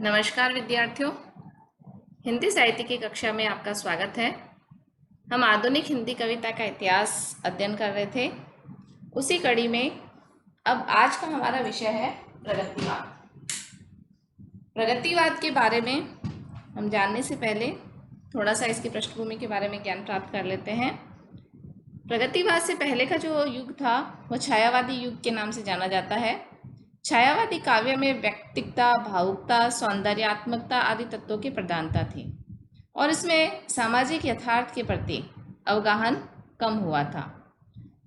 नमस्कार विद्यार्थियों, हिंदी साहित्य की कक्षा में आपका स्वागत है। हम आधुनिक हिंदी कविता का इतिहास अध्ययन कर रहे थे। उसी कड़ी में अब आज का हमारा विषय है प्रगतिवाद। प्रगतिवाद के बारे में हम जानने से पहले थोड़ा सा इसकी पृष्ठभूमि के बारे में ज्ञान प्राप्त कर लेते हैं। प्रगतिवाद से पहले का जो युग था वह छायावादी युग के नाम से जाना जाता है। छायावादी काव्य में व्यक्तिकता, भावुकता, सौंदर्यात्मकता आदि तत्वों की प्रधानता थी और इसमें सामाजिक यथार्थ के प्रति अवगाहन कम हुआ था।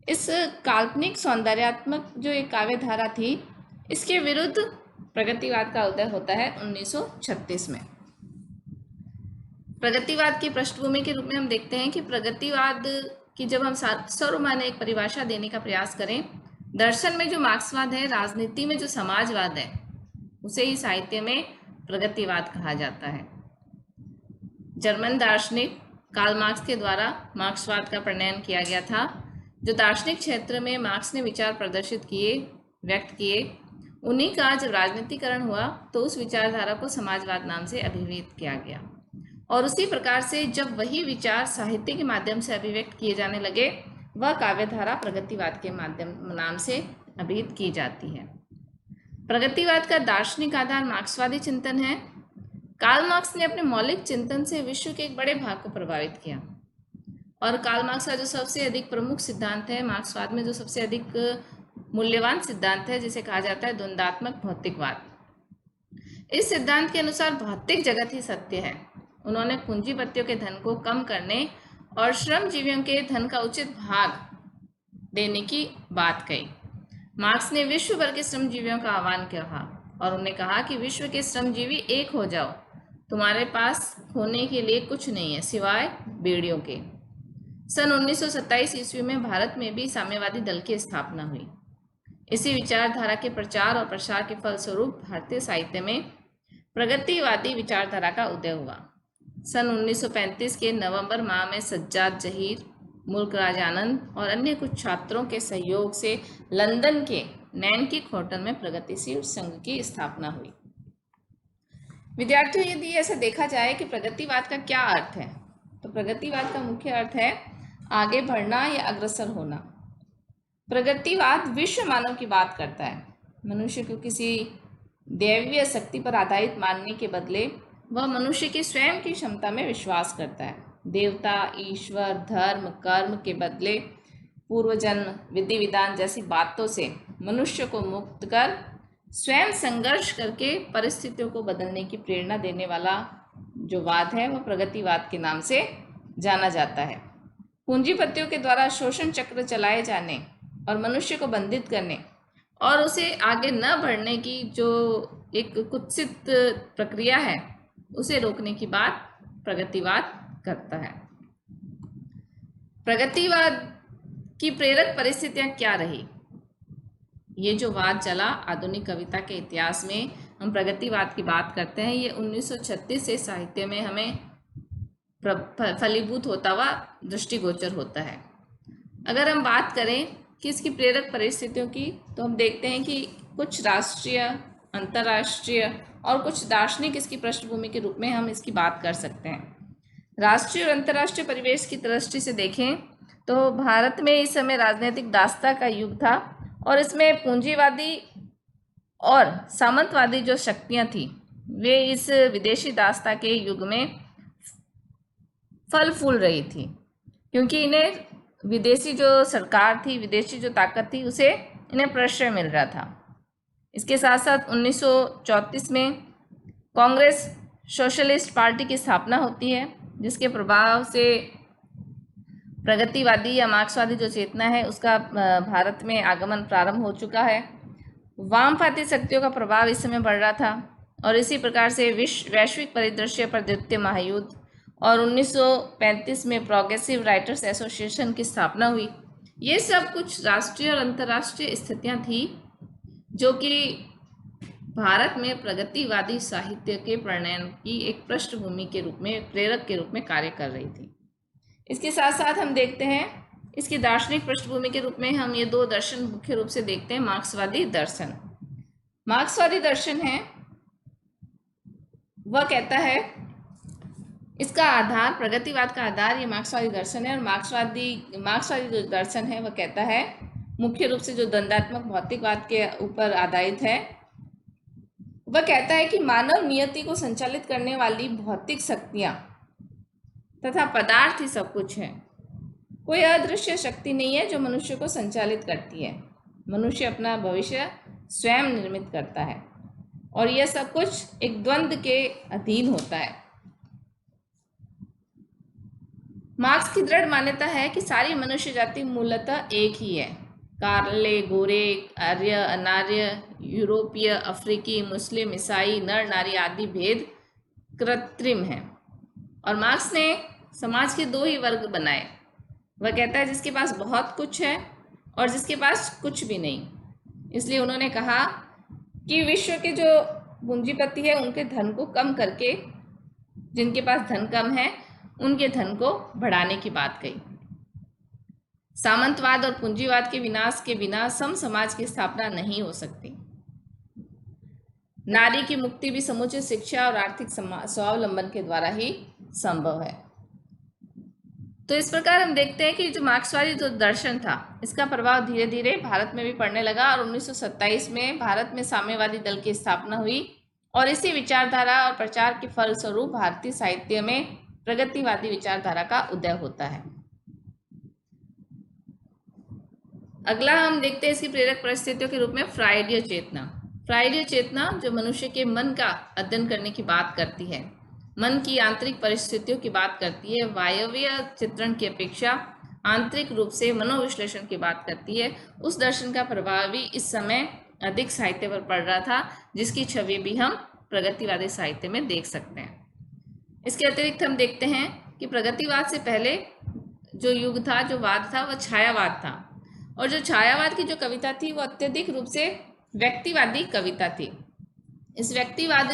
इस काल्पनिक सौंदर्यात्मक जो एक काव्य धारा थी, इसके विरुद्ध प्रगतिवाद का उदय होता है 1936 में। प्रगतिवाद की पृष्ठभूमि के रूप में हम देखते हैं कि प्रगतिवाद की जब हम सर्वमान्य एक परिभाषा देने का प्रयास करें, दर्शन में जो मार्क्सवाद है, राजनीति में जो समाजवाद है, उसे ही साहित्य में प्रगतिवाद कहा जाता है। जर्मन दार्शनिक कार्ल मार्क्स के द्वारा मार्क्सवाद का प्रणयन किया गया था। जो दार्शनिक क्षेत्र में मार्क्स ने विचार प्रदर्शित किए, व्यक्त किए, उन्हीं का जब राजनीतिकरण हुआ तो उस विचारधारा को समाजवाद नाम से अभिहित किया गया और उसी प्रकार से जब वही विचार साहित्य के माध्यम से अभिव्यक्त किए जाने लगे, वह काव्यधारा प्रगतिवाद के माध्यम नाम से अभिहित की जाती है। प्रगतिवाद का दार्शनिक आधार मार्क्सवादी चिंतन है। कार्ल मार्क्स ने अपने मौलिक चिंतन से विश्व के एक बड़े भाग को प्रभावित किया और कार्ल मार्क्स का जो सबसे अधिक प्रमुख सिद्धांत है, मार्क्सवाद में जो सबसे अधिक मूल्यवान सिद्धांत है, जिसे कहा जाता है द्वंद्वात्मक भौतिकवाद। इस सिद्धांत के अनुसार भौतिक जगत ही सत्य है। उन्होंने पूंजीपतियों के धन को कम करने और श्रमजीवियों के धन का उचित भाग देने की बात कही। मार्क्स ने विश्व भर के श्रमजीवियों का आह्वान किया और उन्हें कहा कि विश्व के श्रमजीवी एक हो जाओ, तुम्हारे पास खोने के लिए कुछ नहीं है सिवाय बेड़ियों के। सन 1927 ईस्वी में भारत में भी साम्यवादी दल की स्थापना हुई। इसी विचारधारा के प्रचार और प्रसार के फलस्वरूप भारतीय साहित्य में प्रगतिवादी विचारधारा का उदय हुआ। सन 1935 के नवंबर माह में सज्जाद जहीर, मुल्कराज आनंद और अन्य कुछ छात्रों के सहयोग से लंदन के नैनकिक होटल में प्रगतिशील संघ की स्थापना हुई। विद्यार्थियों, यदि ऐसा देखा जाए कि प्रगतिवाद का क्या अर्थ है, तो प्रगतिवाद का मुख्य अर्थ है आगे बढ़ना या अग्रसर होना। प्रगतिवाद विश्व मानव की बात करता है। मनुष्य को किसी दैवीय शक्ति पर आधारित मानने के बदले वह मनुष्य की स्वयं की क्षमता में विश्वास करता है। देवता, ईश्वर, धर्म, कर्म के बदले पूर्वजन्म, विधि विधान जैसी बातों से मनुष्य को मुक्त कर स्वयं संघर्ष करके परिस्थितियों को बदलने की प्रेरणा देने वाला जो वाद है, वह प्रगतिवाद के नाम से जाना जाता है। पूंजीपतियों के द्वारा शोषण चक्र चलाए जाने और मनुष्य को बंधित करने और उसे आगे न बढ़ने की जो एक कुत्सित प्रक्रिया है, उसे रोकने की बात प्रगतिवाद करता है। प्रगतिवाद की प्रेरक परिस्थितियां क्या रही? ये जो वाद चला आधुनिक कविता के इतिहास में, हम प्रगतिवाद की बात करते हैं, ये 1936 से साहित्य में हमें फलीभूत होता हुआ दृष्टिगोचर होता है। अगर हम बात करें कि इसकी प्रेरक परिस्थितियों की, तो हम देखते हैं कि कुछ राष्ट्रीय, अंतर्राष्ट्रीय और कुछ दार्शनिक इसकी पृष्ठभूमि के रूप में हम इसकी बात कर सकते हैं। राष्ट्रीय और अंतर्राष्ट्रीय परिवेश की दृष्टि से देखें तो भारत में इस समय राजनीतिक दास्ता का युग था और इसमें पूंजीवादी और सामंतवादी जो शक्तियां थी, वे इस विदेशी दास्ता के युग में फल फूल रही थी, क्योंकि इन्हें विदेशी जो सरकार थी, विदेशी जो ताकत थी, उसे इन्हें प्रश्रय मिल रहा था। इसके साथ साथ 1934 में कांग्रेस सोशलिस्ट पार्टी की स्थापना होती है, जिसके प्रभाव से प्रगतिवादी या मार्क्सवादी जो चेतना है, उसका भारत में आगमन प्रारंभ हो चुका है। वामपंथी शक्तियों का प्रभाव इस समय बढ़ रहा था और इसी प्रकार से वैश्विक परिदृश्य पर द्वितीय महायुद्ध और 1935 में प्रोग्रेसिव राइटर्स एसोसिएशन की स्थापना हुई। ये सब कुछ राष्ट्रीय और अंतर्राष्ट्रीय स्थितियां थी जो कि भारत में प्रगतिवादी साहित्य के प्रणयन की एक पृष्ठभूमि के रूप में, प्रेरक के रूप में कार्य कर रही थी। इसके साथ साथ हम देखते हैं इसकी दार्शनिक पृष्ठभूमि के रूप में हम ये दो दर्शन मुख्य रूप से देखते हैं। मार्क्सवादी दर्शन है वह कहता है इसका आधार, प्रगतिवाद का आधार ये मार्क्सवादी दर्शन है। और मार्क्सवादी जो दर्शन है वह कहता है मुख्य रूप से जो द्वंदात्मक भौतिकवाद के ऊपर आधारित है, वह कहता है कि मानव नियति को संचालित करने वाली भौतिक शक्तियां तथा पदार्थ ही सब कुछ है। कोई अदृश्य शक्ति नहीं है जो मनुष्य को संचालित करती है। मनुष्य अपना भविष्य स्वयं निर्मित करता है और यह सब कुछ एक द्वंद्व के अधीन होता है। मार्क्स की दृढ़ मान्यता है कि सारी मनुष्य जाति मूलतः एक ही है। काले, गोरे, आर्य, अनार्य, यूरोपीय, अफ्रीकी, मुस्लिम, ईसाई, नर नारी आदि भेद कृत्रिम हैं। और मार्क्स ने समाज के दो ही वर्ग बनाए। वह कहता है जिसके पास बहुत कुछ है और जिसके पास कुछ भी नहीं। इसलिए उन्होंने कहा कि विश्व के जो पूंजीपति है उनके धन को कम करके जिनके पास धन कम है उनके धन को बढ़ाने की बात कही। सामंतवाद और पूंजीवाद के विनाश के बिना सम समाज की स्थापना नहीं हो सकती। नारी की मुक्ति भी समुचित शिक्षा और आर्थिक स्वावलंबन के द्वारा ही संभव है। तो इस प्रकार हम देखते हैं कि जो मार्क्सवादी जो दर्शन था इसका प्रभाव धीरे धीरे भारत में भी पड़ने लगा और 1927 में भारत में साम्यवादी दल की स्थापना हुई और इसी विचारधारा और प्रचार के फलस्वरूप भारतीय साहित्य में प्रगतिवादी विचारधारा का उदय होता है। अगला हम देखते हैं इसकी प्रेरक परिस्थितियों के रूप में फ्राइडीय चेतना। फ्राइडीय चेतना जो मनुष्य के मन का अध्ययन करने की बात करती है, मन की आंतरिक परिस्थितियों की बात करती है, वायवीय चित्रण की अपेक्षा आंतरिक रूप से मनोविश्लेषण की बात करती है, उस दर्शन का प्रभाव भी इस समय अधिक साहित्य पर पड़ रहा था, जिसकी छवि भी हम प्रगतिवादी साहित्य में देख सकते हैं। इसके अतिरिक्त हम देखते हैं कि प्रगतिवाद से पहले जो युग था, जो वाद था, वह छायावाद था और जो छायावाद की जो कविता थी वो अत्यधिक रूप से व्यक्तिवादी कविता थी। इस व्यक्तिवाद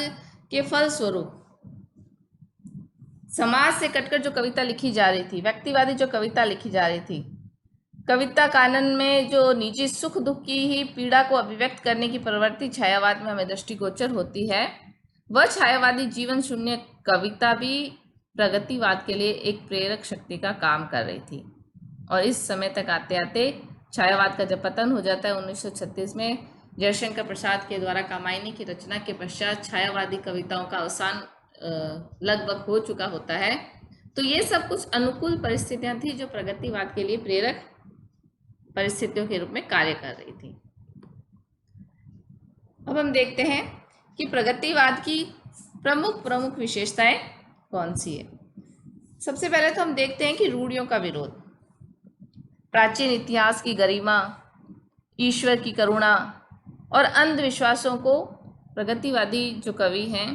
के फलस्वरूप समाज से कटकर जो कविता लिखी जा रही थी, व्यक्तिवादी जो कविता लिखी जा रही थी, कविता कानन में जो निजी सुख दुख की ही पीड़ा को अभिव्यक्त करने की प्रवृत्ति छायावाद में हमें दृष्टिगोचर होती है, वह छायावादी जीवन शून्य कविता भी प्रगतिवाद के लिए एक प्रेरक शक्ति का काम कर रही थी। और इस समय तक आते आते छायावाद का जब पतन हो जाता है 1936 में जयशंकर प्रसाद के द्वारा कामायनी की रचना के पश्चात छायावादी कविताओं का अवसान लगभग हो चुका होता है। तो ये सब कुछ अनुकूल परिस्थितियां थी जो प्रगतिवाद के लिए प्रेरक परिस्थितियों के रूप में कार्य कर रही थी। अब हम देखते हैं कि प्रगतिवाद की प्रमुख विशेषताएं कौन सी है। सबसे पहले तो हम देखते हैं कि रूढ़ियों का विरोध, प्राचीन इतिहास की गरिमा, ईश्वर की करुणा और अंधविश्वासों को प्रगतिवादी जो कवि हैं,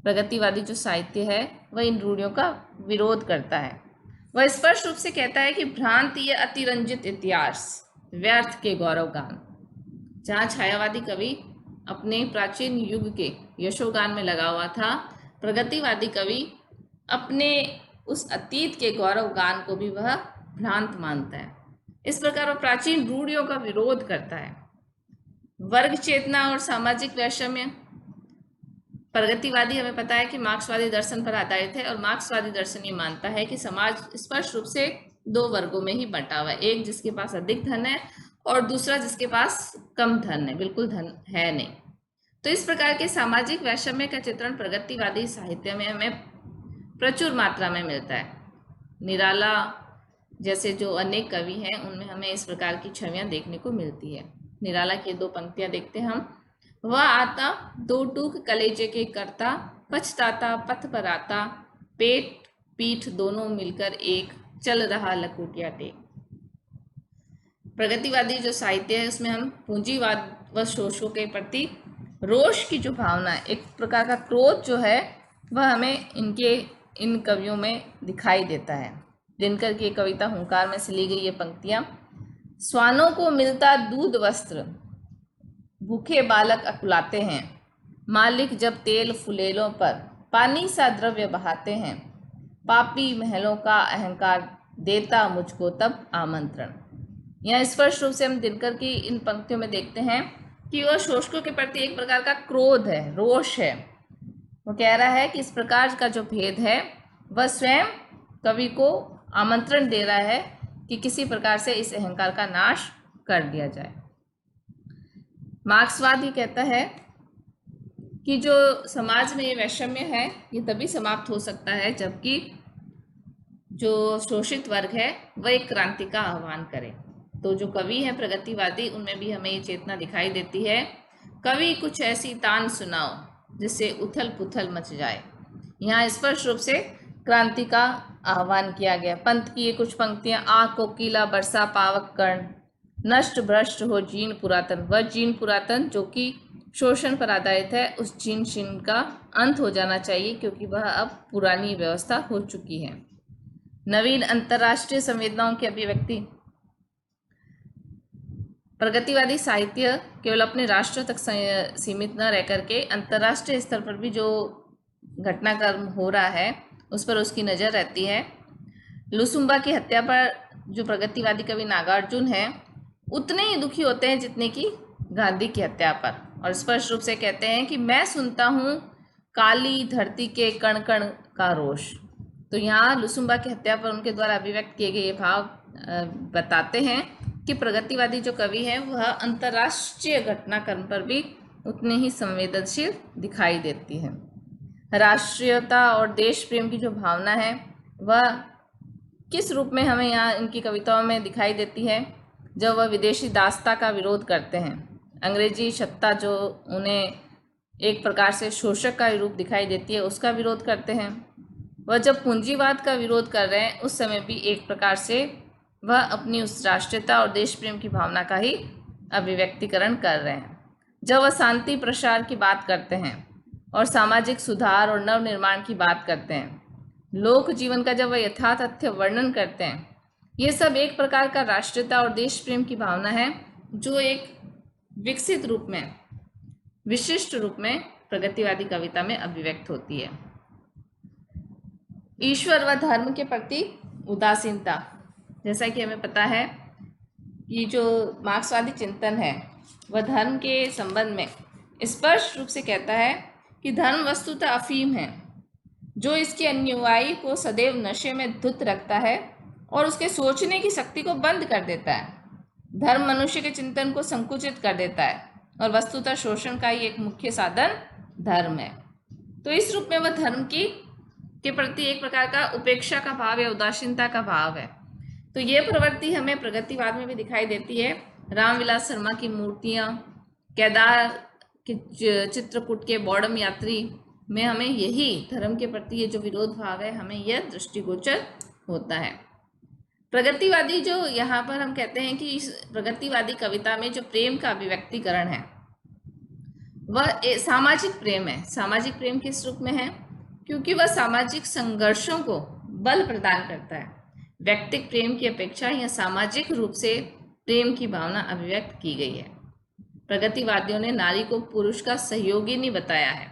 प्रगतिवादी जो साहित्य है, वह इन रूढ़ियों का विरोध करता है। वह स्पष्ट रूप से कहता है कि भ्रांति या अतिरंजित इतिहास, व्यर्थ के गौरवगान। जहाँ छायावादी कवि अपने प्राचीन युग के यशोगान में लगा हुआ था, प्रगतिवादी कवि अपने उस अतीत के गौरवगान को भी वह भ्रांत मानता है। इस प्रकार वह प्राचीन रूढ़ियों का विरोध करता है। वर्ग चेतना और सामाजिक वैषम्य, प्रगतिवादी हमें पता है कि मार्क्सवादी दर्शन पर आधारित है और मार्क्सवादी दर्शन ये मानता है कि समाज स्पष्ट रूप से दो वर्गों में ही बंटा हुआ है, एक जिसके पास अधिक धन है और दूसरा जिसके पास कम धन है, बिल्कुल धन है नहीं। तो इस प्रकार के सामाजिक वैषम्य का चित्रण प्रगतिवादी साहित्य में हमें प्रचुर मात्रा में मिलता है। निराला जैसे जो अनेक कवि हैं उनमें हमें इस प्रकार की छवियां देखने को मिलती है। निराला की दो पंक्तियां देखते हैं हम। वह आता दो टूक कलेजे के करता, पछताता पथ पर आता, पेट पीठ दोनों मिलकर एक, चल रहा लकुटिया टेक। प्रगतिवादी जो साहित्य है उसमें हम पूंजीवाद व शोषकों के प्रति रोष की जो भावना है, एक प्रकार का क्रोध जो है, वह हमें इन कवियों में दिखाई देता है। दिनकर की कविता हुंकार में से ली गई ये पंक्तियां। स्वानों को मिलता दूध वस्त्र, भूखे बालक अकुलाते हैं, मालिक जब तेल फुलेलों पर पानी सा द्रव्य बहाते हैं, पापी महलों का अहंकार देता मुझको तब आमंत्रण। यहाँ स्पष्ट रूप से हम दिनकर की इन पंक्तियों में देखते हैं कि वह शोषकों के प्रति एक प्रकार का क्रोध है, रोष है। वो कह रहा है कि इस प्रकार का जो भेद है वह स्वयं कवि को आमंत्रण दे रहा है कि किसी प्रकार से इस अहंकार का नाश कर दिया जाए। मार्क्सवाद ही कहता है कि जो समाज में ये वैषम्य है ये तभी समाप्त हो सकता है जबकि जो शोषित वर्ग है वह एक क्रांति का आह्वान करे। तो जो कवि है प्रगतिवादी, उनमें भी हमें ये चेतना दिखाई देती है, कवि कुछ ऐसी तान सुनाओ जिससे उथल पुथल मच जाए। यहाँ स्पष्ट रूप से क्रांति का आह्वान किया गया। पंत की ये कुछ पंक्तियां, आ कोकिला बरसा पावक कर्ण, नष्ट भ्रष्ट हो जीन पुरातन। वह जीन पुरातन जो कि शोषण पर आधारित है, उस जीन शीन का अंत हो जाना चाहिए क्योंकि वह अब पुरानी व्यवस्था हो चुकी है। नवीन अंतर्राष्ट्रीय संवेदनाओं की अभिव्यक्ति। प्रगतिवादी साहित्य केवल अपने राष्ट्र तक सीमित न रह करके अंतर्राष्ट्रीय स्तर पर भी जो घटनाक्रम हो रहा है उस पर उसकी नज़र रहती है। लुसुम्बा की हत्या पर जो प्रगतिवादी कवि नागार्जुन है उतने ही दुखी होते हैं जितने कि गांधी की हत्या पर, और स्पष्ट रूप से कहते हैं कि मैं सुनता हूँ काली धरती के कण कण का रोष। तो यहाँ लुसुम्बा की हत्या पर उनके द्वारा अभिव्यक्त किए गए ये भाव बताते हैं कि प्रगतिवादी जो कवि है वह अंतर्राष्ट्रीय घटनाक्रम पर भी उतने ही संवेदनशील दिखाई देती है। राष्ट्रीयता और देश प्रेम की जो भावना है वह किस रूप में हमें यहाँ इनकी कविताओं में दिखाई देती है? जब वह विदेशी दासता का विरोध करते हैं, अंग्रेजी सत्ता जो उन्हें एक प्रकार से शोषक का रूप दिखाई देती है उसका विरोध करते हैं। वह जब पूंजीवाद का विरोध कर रहे हैं उस समय भी एक प्रकार से वह अपनी उस राष्ट्रीयता और देश प्रेम की भावना का ही अभिव्यक्तिकरण कर रहे हैं। जब वह शांति प्रसार की बात करते हैं और सामाजिक सुधार और नव निर्माण की बात करते हैं, लोक जीवन का जब वह यथातथ्य वर्णन करते हैं, ये सब एक प्रकार का राष्ट्रीयता और देश प्रेम की भावना है जो एक विकसित रूप में, विशिष्ट रूप में प्रगतिवादी कविता में अभिव्यक्त होती है। ईश्वर व धर्म के प्रति उदासीनता। जैसा कि हमें पता है कि जो मार्क्सवादी चिंतन है वह धर्म के संबंध में स्पष्ट रूप से कहता है कि धर्म वस्तुतः अफीम है जो इसके अनुयायी को सदैव नशे में धुत रखता है और उसके सोचने की शक्ति को बंद कर देता है। धर्म मनुष्य के चिंतन को संकुचित कर देता है और वस्तुतः शोषण का ही एक मुख्य साधन धर्म है। तो इस रूप में वह धर्म के प्रति एक प्रकार का उपेक्षा का भाव या उदासीनता का भाव है। तो ये प्रवृत्ति हमें प्रगतिवाद में भी दिखाई देती है। रामविलास शर्मा की मूर्तियाँ, केदार के चित्रकूट के बॉडम यात्री में हमें यही धर्म के प्रति ये जो विरोध भाव है हमें यह दृष्टिगोचर होता है। प्रगतिवादी जो यहाँ पर हम कहते हैं कि इस प्रगतिवादी कविता में जो प्रेम का अभिव्यक्तिकरण है वह सामाजिक प्रेम है। सामाजिक प्रेम किस रूप में है? क्योंकि वह सामाजिक संघर्षों को बल प्रदान करता है। व्यक्तिक प्रेम की अपेक्षा यह सामाजिक रूप से प्रेम की भावना अभिव्यक्त की गई है। प्रगतिवादियों ने नारी को पुरुष का सहयोगी नहीं बताया है।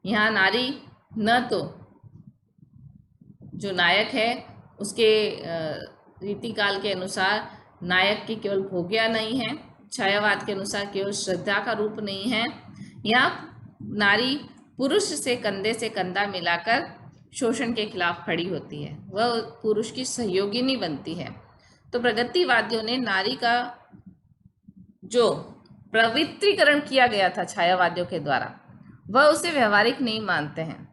यहाँ नारी न तो जो नायक है उसके रीतिकाल के अनुसार नायक की केवल भोग्या नहीं है, छायावाद के अनुसार केवल श्रद्धा का रूप नहीं है। यहाँ नारी पुरुष से कंधा मिलाकर शोषण के खिलाफ खड़ी होती है, वह पुरुष की सहयोगिनी बनती है। तो प्रगतिवादियों ने नारी का जो पवित्रीकरण किया गया था छायावादियों के द्वारा वह उसे व्यवहारिक नहीं मानते हैं।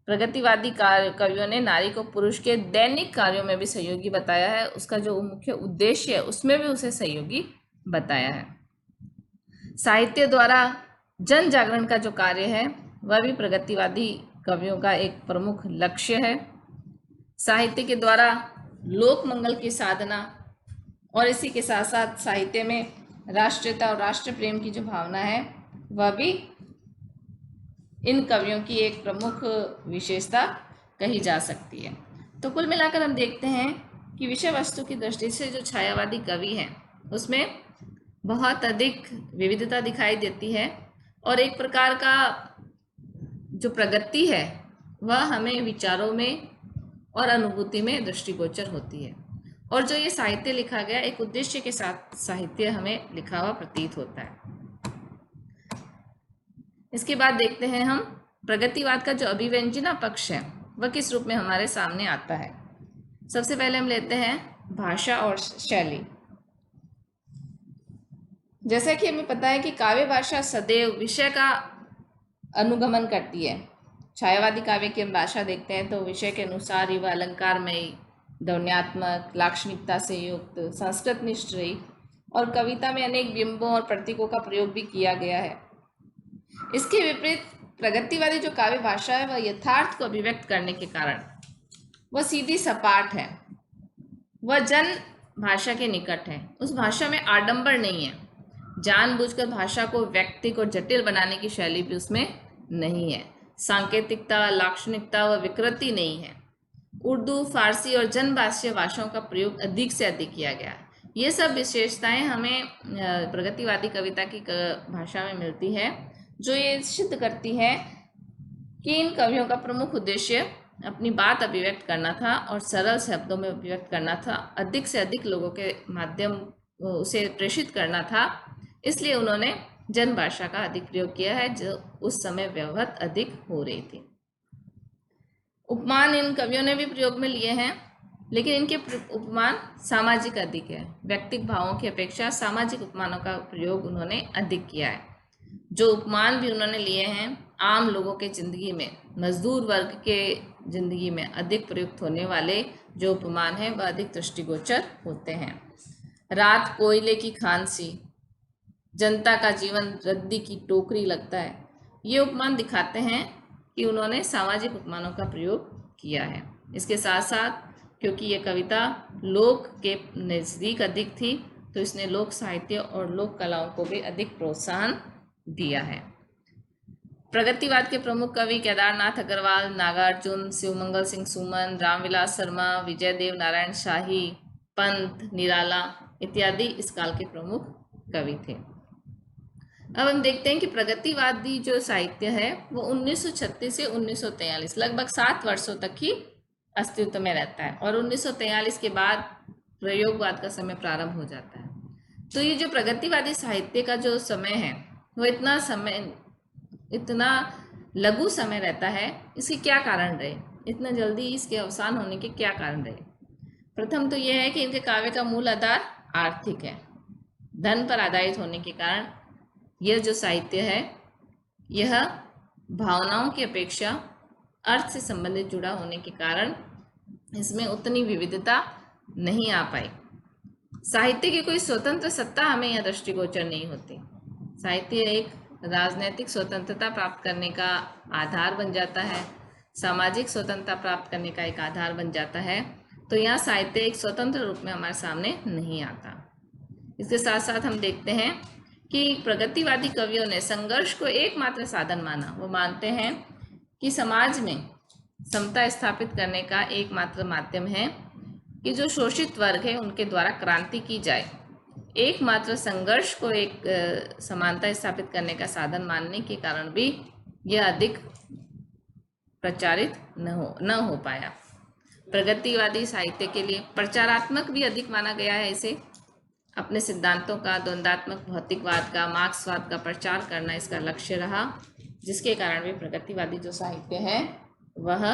प्रगतिवादी कवियों ने नारी को पुरुष के दैनिक कार्यों में भी सहयोगी बताया है, उसका जो मुख्य उद्देश्य है उसमें भी उसे सहयोगी बताया है। साहित्य द्वारा जन जागरण का जो कार्य है वह भी प्रगतिवादी कवियों का एक प्रमुख लक्ष्य है। साहित्य के द्वारा लोक मंगल की साधना और इसी के साथ साथ साहित्य में राष्ट्रीयता और राष्ट्र प्रेम की जो भावना है वह भी इन कवियों की एक प्रमुख विशेषता कही जा सकती है। तो कुल मिलाकर हम देखते हैं कि विषय वस्तु की दृष्टि से जो छायावादी कवि हैं उसमें बहुत अधिक विविधता दिखाई देती है और एक प्रकार का जो प्रगति है वह हमें विचारों में और अनुभूति में दृष्टिगोचर होती है। और जो ये साहित्य लिखा गया एक उद्देश्य के साथ साहित्य हमें लिखा हुआ प्रतीत होता है। इसके बाद देखते हैं हम प्रगतिवाद का जो अभिव्यंजना पक्ष है वह किस रूप में हमारे सामने आता है। सबसे पहले हम लेते हैं भाषा और शैली। जैसा कि हमें पता है कि काव्य भाषा सदैव विषय का अनुगमन करती है। छायावादी काव्य की हम भाषा देखते हैं तो विषय के अनुसार ही वह अलंकारमयी, ध्वन्यात्मक, लाक्षणिकता से युक्त, संस्कृत निष्ठ रही और कविता में अनेक बिंबों और प्रतीकों का प्रयोग भी किया गया है। इसके विपरीत प्रगतिवादी जो काव्य भाषा है वह यथार्थ को अभिव्यक्त करने के कारण वह सीधी सपाट है, वह जन भाषा के निकट है। उस भाषा में आडंबर नहीं है, जानबूझकर भाषा को व्यक्तिक और जटिल बनाने की शैली भी उसमें नहीं है, सांकेतिकता, लाक्षणिकता व विकृति नहीं है। उर्दू, फारसी और जनभाषीय भाषाओं का प्रयोग अधिक से अधिक किया गया है। ये सब विशेषताएं हमें प्रगतिवादी कविता की भाषा में मिलती है, जो ये सिद्ध करती है कि इन कवियों का प्रमुख उद्देश्य अपनी बात अभिव्यक्त करना था और सरल शब्दों में अभिव्यक्त करना था, अधिक से अधिक लोगों के माध्यम उसे प्रेषित करना था। इसलिए उन्होंने जनभाषा का अधिक प्रयोग किया है, जो उस समय व्यवहृत अधिक हो रही थी। उपमान इन कवियों ने भी प्रयोग में लिए हैं, लेकिन इनके उपमान सामाजिक अधिक है। व्यक्तिक भावों की अपेक्षा सामाजिक उपमानों का प्रयोग उन्होंने अधिक किया है। जो उपमान भी उन्होंने लिए हैं आम लोगों के जिंदगी में, मजदूर वर्ग के जिंदगी में अधिक प्रयुक्त होने वाले जो उपमान हैं वह अधिक दृष्टिगोचर होते हैं। रात कोयले की खान सी, जनता का जीवन रद्दी की टोकरी लगता है। ये उपमान दिखाते हैं कि उन्होंने सामाजिक उपमानों का प्रयोग किया है। इसके साथ साथ क्योंकि ये कविता लोक के नज़दीक अधिक थी तो इसने लोक साहित्य और लोक कलाओं को भी अधिक प्रोत्साहन दिया है। प्रगतिवाद के प्रमुख कवि केदारनाथ अग्रवाल, नागार्जुन, शिवमंगल सिंह सुमन, रामविलास शर्मा, विजयदेव नारायण शाही, पंत, निराला इत्यादि इस काल के प्रमुख कवि थे। अब हम देखते हैं कि प्रगतिवादी जो साहित्य है वो 1936 से 1943 लगभग 7 वर्षों तक ही अस्तित्व में रहता है और 1943 के बाद प्रयोगवाद का समय प्रारंभ हो जाता है। तो ये जो प्रगतिवादी साहित्य का जो समय है वो इतना लघु समय रहता है। इसके क्या कारण रहे, इतना जल्दी इसके अवसान होने के क्या कारण रहे? प्रथम तो यह है कि इनके काव्य का मूल आधार आर्थिक है। धन पर आधारित होने के कारण यह जो साहित्य है यह भावनाओं की अपेक्षा अर्थ से संबंधित जुड़ा होने के कारण इसमें उतनी विविधता नहीं आ पाई। साहित्य की कोई स्वतंत्र सत्ता हमें यह दृष्टिगोचर नहीं होती। साहित्य एक राजनैतिक स्वतंत्रता प्राप्त करने का आधार बन जाता है, सामाजिक स्वतंत्रता प्राप्त करने का एक आधार बन जाता है। तो यहाँ साहित्य एक स्वतंत्र रूप में हमारे सामने नहीं आता। इसके साथ साथ हम देखते हैं कि प्रगतिवादी कवियों ने संघर्ष को एकमात्र साधन माना। वो मानते हैं कि समाज में समता स्थापित करने का एकमात्र माध्यम है कि जो शोषित वर्ग है उनके द्वारा क्रांति की जाए। एकमात्र संघर्ष को एक समानता स्थापित करने का साधन मानने के कारण भी यह अधिक प्रचारित न हो पाया। प्रगतिवादी साहित्य के लिए प्रचारात्मक भी अधिक माना गया है। इसे अपने सिद्धांतों का, द्वंद्वात्मक भौतिकवाद का, मार्क्सवाद का प्रचार करना इसका लक्ष्य रहा, जिसके कारण भी प्रगतिवादी जो साहित्य है वह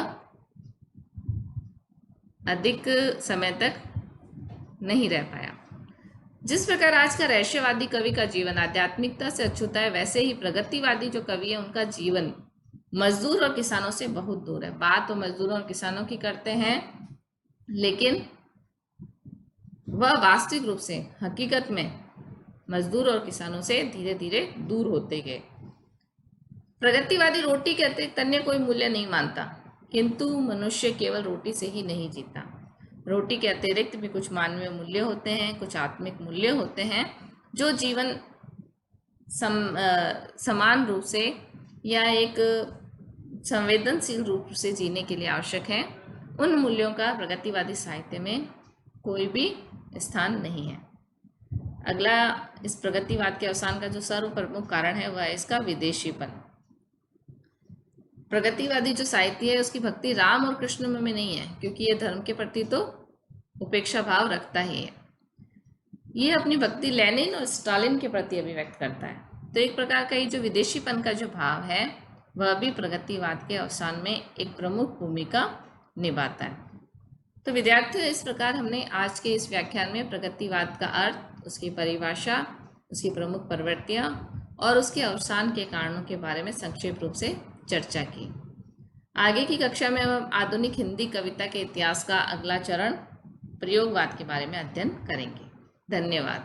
अधिक समय तक नहीं रह पाया। जिस प्रकार आज का रहस्यवादी कवि का जीवन आध्यात्मिकता से अछूता है, वैसे ही प्रगतिवादी जो कवि है उनका जीवन मजदूर और किसानों से बहुत दूर है। बात तो मजदूरों और किसानों की करते हैं, लेकिन वह वास्तविक रूप से हकीकत में मजदूर और किसानों से धीरे धीरे दूर होते गए। प्रगतिवादी रोटी के अतिरिक्त अन्य कोई मूल्य नहीं मानता, किंतु मनुष्य केवल रोटी से ही नहीं जीता। रोटी के अतिरिक्त भी कुछ मानवीय मूल्य होते हैं, कुछ आत्मिक मूल्य होते हैं जो जीवन समान रूप से या एक संवेदनशील रूप से जीने के लिए आवश्यक है। उन मूल्यों का प्रगतिवादी साहित्य में कोई भी स्थान नहीं है। अगला इस प्रगतिवाद के अवसान का जो सर्व प्रमुख कारण है वह इसका विदेशीपन। प्रगतिवादी जो साहित्य है उसकी भक्ति राम और कृष्ण में नहीं है, क्योंकि यह धर्म के प्रति तो उपेक्षा भाव रखता ही है। ये अपनी भक्ति लेनिन और स्टालिन के प्रति अभिव्यक्त करता है। तो एक प्रकार का ये जो विदेशीपन का जो भाव है वह भी प्रगतिवाद के अवसान में एक प्रमुख भूमिका निभाता है। तो विद्यार्थियों, इस प्रकार हमने आज के इस व्याख्यान में प्रगतिवाद का अर्थ, उसकी परिभाषा, उसकी प्रमुख प्रवृत्तियां और उसके अवसान के कारणों के बारे में संक्षेप रूप से चर्चा की। आगे की कक्षा में हम आधुनिक हिंदी कविता के इतिहास का अगला चरण प्रयोगवाद के बारे में अध्ययन करेंगे। धन्यवाद।